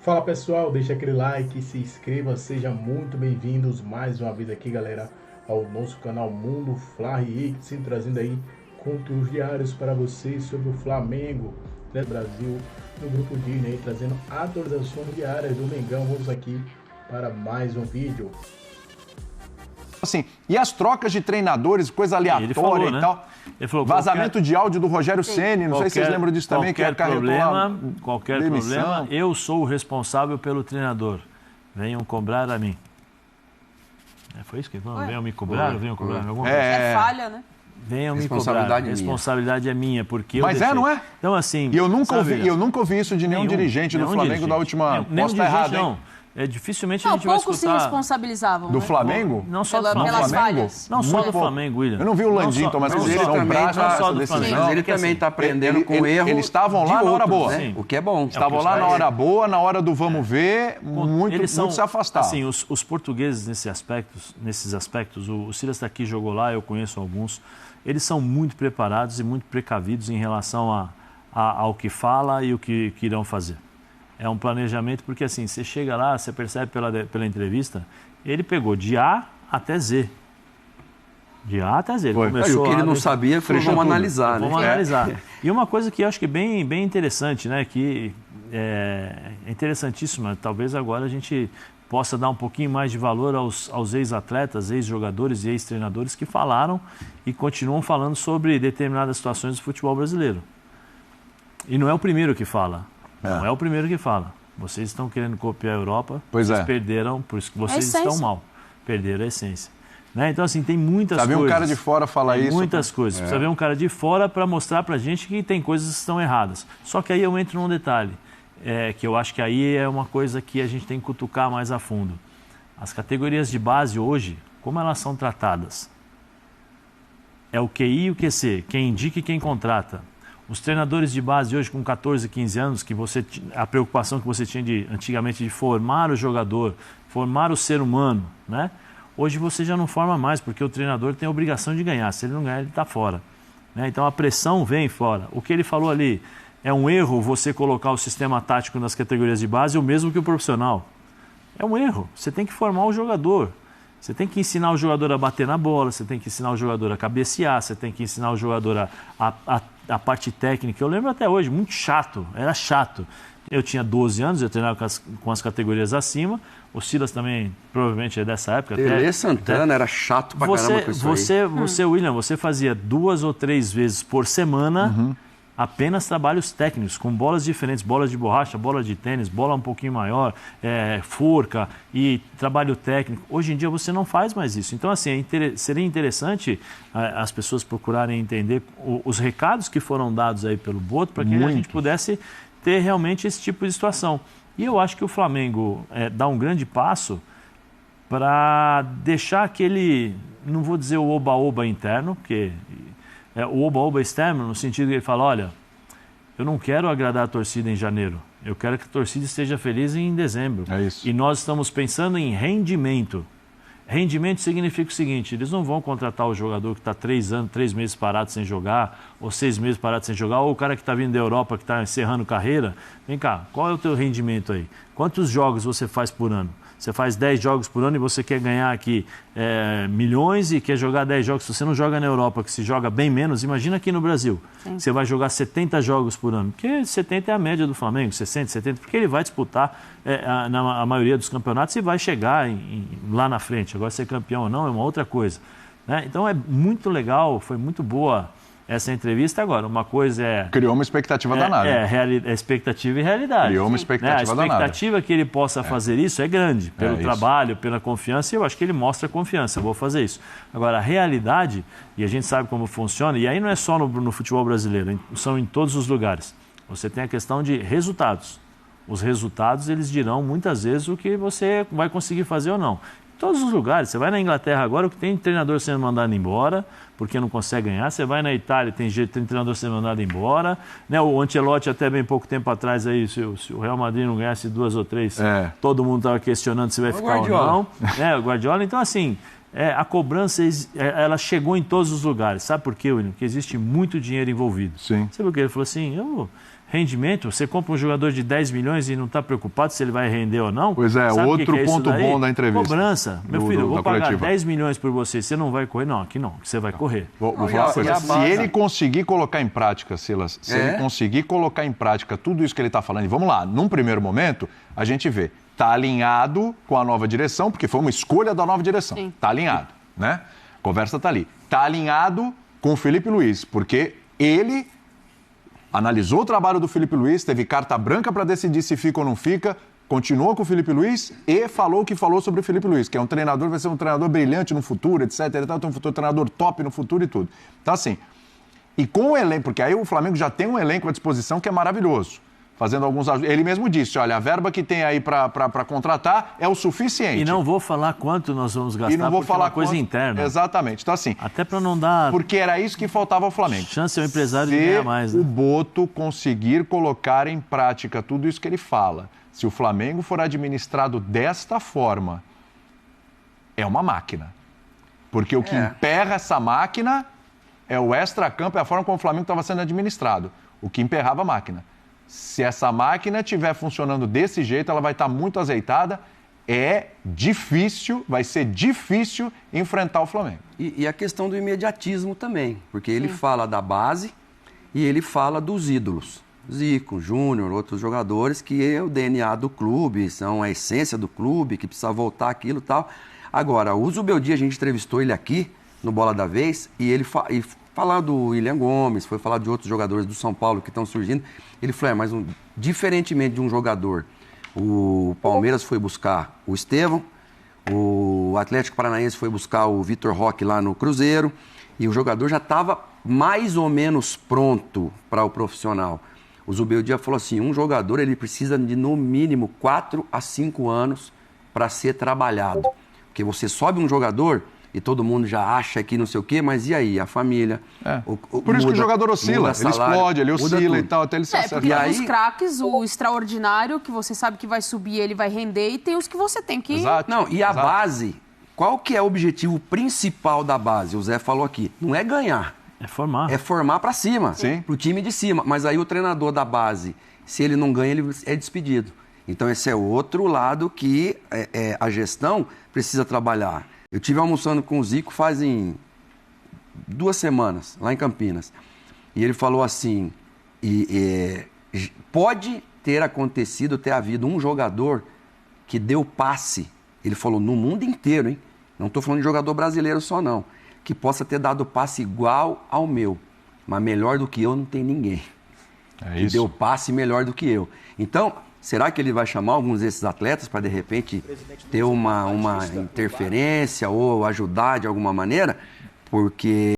Fala pessoal, deixa aquele like, se inscreva, sejam muito bem-vindos mais uma vez aqui, galera, ao nosso canal Mundo Fla Reaction, trazendo aí conteúdos diários para vocês sobre o Flamengo, né, Brasil, no grupo Disney, aí, trazendo atualizações diárias do Mengão. Vamos aqui para mais um vídeo. Assim, e as trocas de treinadores, coisa aleatória falou, e né? tal. Ele falou, vazamento de áudio do Rogério Ceni, não sei se vocês lembram disso também, que qualquer problema, eu sou o responsável pelo treinador. Venham cobrar a mim. Foi isso que ele falou? Venham me cobrar ou venham cobrar? É falha, né? Venham me cobrar. Responsabilidade é minha, porque Mas não é? Então, assim... E eu nunca ouvi isso de nenhum dirigente do Flamengo da última... Posso estar errado, hein? Dificilmente a gente vai escutar... Poucos se responsabilizavam, do Flamengo? Não só do Flamengo. Pelas falhas. Não só do Flamengo, William. Eu não vi o Landim tomar essa decisão. Mas ele também está aprendendo com o erro. Eles estavam lá na hora boa. Né? O que é bom. Estavam lá na hora boa, na hora do vamos ver, muito se afastaram. Assim, os portugueses nesses aspectos, o Silas está aqui, jogou lá, eu conheço alguns, eles são muito preparados e muito precavidos em relação ao que fala e o que irão fazer. É um planejamento, porque assim, você chega lá, você percebe pela entrevista, ele pegou de A até Z. De A até Z. Ele começou o que ele não sabia, vamos analisar. Vamos analisar. E uma coisa que eu acho que é bem interessante, né? Que é interessantíssima, talvez agora a gente possa dar um pouquinho mais de valor aos ex-atletas, ex-jogadores e ex-treinadores que falaram e continuam falando sobre determinadas situações do futebol brasileiro. E não é o primeiro que fala. Não é o primeiro que fala. Vocês estão querendo copiar a Europa, vocês perderam, por isso que vocês estão mal. Perderam a essência. Né? Então, assim, tem muitas coisas. Precisa ver um cara de fora falar isso. Muitas coisas. Precisa ver um cara de fora para mostrar pra gente que tem coisas que estão erradas. Só que aí eu entro num detalhe, que eu acho que aí é uma coisa que a gente tem que cutucar mais a fundo. As categorias de base hoje, como elas são tratadas? É o QI e o QC, quem indica e quem contrata. Os treinadores de base hoje com 14, 15 anos, a preocupação que você tinha antigamente de formar o jogador, formar o ser humano, né? Hoje você já não forma mais, porque o treinador tem a obrigação de ganhar. Se ele não ganhar, ele está fora. Né? Então a pressão vem fora. O que ele falou ali, é um erro você colocar o sistema tático nas categorias de base o mesmo que o profissional. É um erro. Você tem que formar o jogador. Você tem que ensinar o jogador a bater na bola, você tem que ensinar o jogador a cabecear, você tem que ensinar o jogador a parte técnica. Eu lembro até hoje, muito chato, era chato. Eu tinha 12 anos, eu treinava com as categorias acima. O Silas também, provavelmente, é dessa época. Tele Santana era chato pra caramba com isso aí. Você, William, você fazia 2 ou 3 vezes por semana apenas trabalhos técnicos, com bolas diferentes, bolas de borracha, bola de tênis, bola um pouquinho maior, forca e trabalho técnico. Hoje em dia você não faz mais isso. Então, assim, seria interessante as pessoas procurarem entender os recados que foram dados aí pelo Boto para que a gente pudesse ter realmente esse tipo de situação. E eu acho que o Flamengo dá um grande passo para deixar aquele, não vou dizer o oba-oba interno, porque... o oba-oba externo, no sentido que ele fala, olha, eu não quero agradar a torcida em janeiro, eu quero que a torcida esteja feliz em dezembro. É isso. E nós estamos pensando em rendimento. Rendimento significa o seguinte, eles não vão contratar o jogador que está 3 meses parado sem jogar, ou 6 meses parado sem jogar, ou o cara que está vindo da Europa, que está encerrando carreira. Vem cá, qual é o teu rendimento aí? Quantos jogos você faz por ano? Você faz 10 jogos por ano e você quer ganhar aqui milhões e quer jogar 10 jogos. Se você não joga na Europa, que se joga bem menos, imagina aqui no Brasil. Sim. Você vai jogar 70 jogos por ano. Porque 70 é a média do Flamengo, 60, 70, porque ele vai disputar na maioria dos campeonatos e vai chegar lá na frente. Agora, ser campeão ou não é uma outra coisa. Né? Então, é muito legal, foi muito boa essa entrevista. Agora, uma coisa criou uma expectativa danada. Expectativa e realidade. Criou uma expectativa danada. A expectativa que ele possa fazer isso é grande, pelo trabalho, pela confiança, e eu acho que ele mostra confiança, eu vou fazer isso. Agora, a realidade, e a gente sabe como funciona, e aí não é só no futebol brasileiro, são em todos os lugares. Você tem a questão de resultados. Os resultados, eles dirão muitas vezes o que você vai conseguir fazer ou não. Todos os lugares. Você vai na Inglaterra agora, o que tem treinador sendo mandado embora, porque não consegue ganhar. Você vai na Itália, tem treinador sendo mandado embora. Né? O Ancelotti, até bem pouco tempo atrás, aí, se o Real Madrid não ganhasse 2 ou 3, todo mundo estava questionando se vai ficar ou não. O Guardiola. Então, assim, a cobrança ela chegou em todos os lugares. Sabe por quê, William? Porque existe muito dinheiro envolvido. Sim. Sabe por quê? Ele falou assim, Rendimento, você compra um jogador de 10 milhões e não está preocupado se ele vai render ou não? Pois é, sabe outro que é ponto bom da entrevista. Cobrança. Meu filho, eu vou pagar 10 milhões por você, você não vai correr? Não, aqui não, você vai correr. Vou falar uma coisa, se ele conseguir colocar em prática, Silas, se ele conseguir colocar em prática tudo isso que ele está falando, e vamos lá, num primeiro momento, a gente vê, está alinhado com a nova direção, porque foi uma escolha da nova direção. Está alinhado, né? A conversa está ali. Está alinhado com o Felipe Luiz, porque ele analisou o trabalho do Felipe Luiz, teve carta branca para decidir se fica ou não fica, continuou com o Felipe Luiz e falou o que falou sobre o Felipe Luiz, que é um treinador, vai ser um treinador brilhante no futuro, etc. Ele vai ter um futuro treinador top no futuro e tudo. Então, assim, e com o elenco, porque aí o Flamengo já tem um elenco à disposição que é maravilhoso. Fazendo alguns ajustes. Ele mesmo disse, olha, a verba que tem aí para contratar é o suficiente. E não vou falar quanto nós vamos gastar, e não vou falar é uma coisa interna. Exatamente. Então, assim... Até para não dar... Porque era isso que faltava ao Flamengo. Chance ao empresário de ganhar mais, né? Se o Boto conseguir colocar em prática tudo isso que ele fala, se o Flamengo for administrado desta forma, é uma máquina. Porque o que emperra essa máquina é o extracampo, é a forma como o Flamengo estava sendo administrado. O que emperrava a máquina. Se essa máquina estiver funcionando desse jeito, ela vai estar muito azeitada. É difícil, vai ser difícil enfrentar o Flamengo. E a questão do imediatismo também, porque ele fala da base e ele fala dos ídolos. Zico, Júnior, outros jogadores que é o DNA do clube, são a essência do clube, que precisa voltar aquilo e tal. Agora, o Zubeldia, a gente entrevistou ele aqui no Bola da Vez e ele falar do William Gomes, foi falar de outros jogadores do São Paulo que estão surgindo. Ele falou, mas diferentemente de um jogador, o Palmeiras foi buscar o Estevão, o Atlético Paranaense foi buscar o Vitor Roque lá no Cruzeiro, e o jogador já estava mais ou menos pronto para o profissional. O Zubeldia falou assim, um jogador ele precisa de no mínimo 4 a 5 anos para ser trabalhado. Porque você sobe um jogador... E todo mundo já acha que não sei o quê, mas e aí? A família... Por isso que o jogador oscila, ele explode, ele oscila e tal, até ele se acerta. Porque tem os craques, o extraordinário, que você sabe que vai subir, ele vai render, e tem os que você tem que... Exato. Não, e a base, qual que é o objetivo principal da base? O Zé falou aqui, não é ganhar. É formar. É formar para cima, Sim. Pro time de cima. Mas aí o treinador da base, se ele não ganha, ele é despedido. Então esse é outro lado que a gestão precisa trabalhar. Eu estive almoçando com o Zico fazem 2 semanas, lá em Campinas. E ele falou assim, pode ter acontecido, ter havido um jogador que deu passe, ele falou, no mundo inteiro, hein? Não estou falando de jogador brasileiro só não, que possa ter dado passe igual ao meu, mas melhor do que eu não tem ninguém. É isso. Que deu passe melhor do que eu. Então... Será que ele vai chamar alguns desses atletas para, de repente, ter uma interferência ou ajudar de alguma maneira? Porque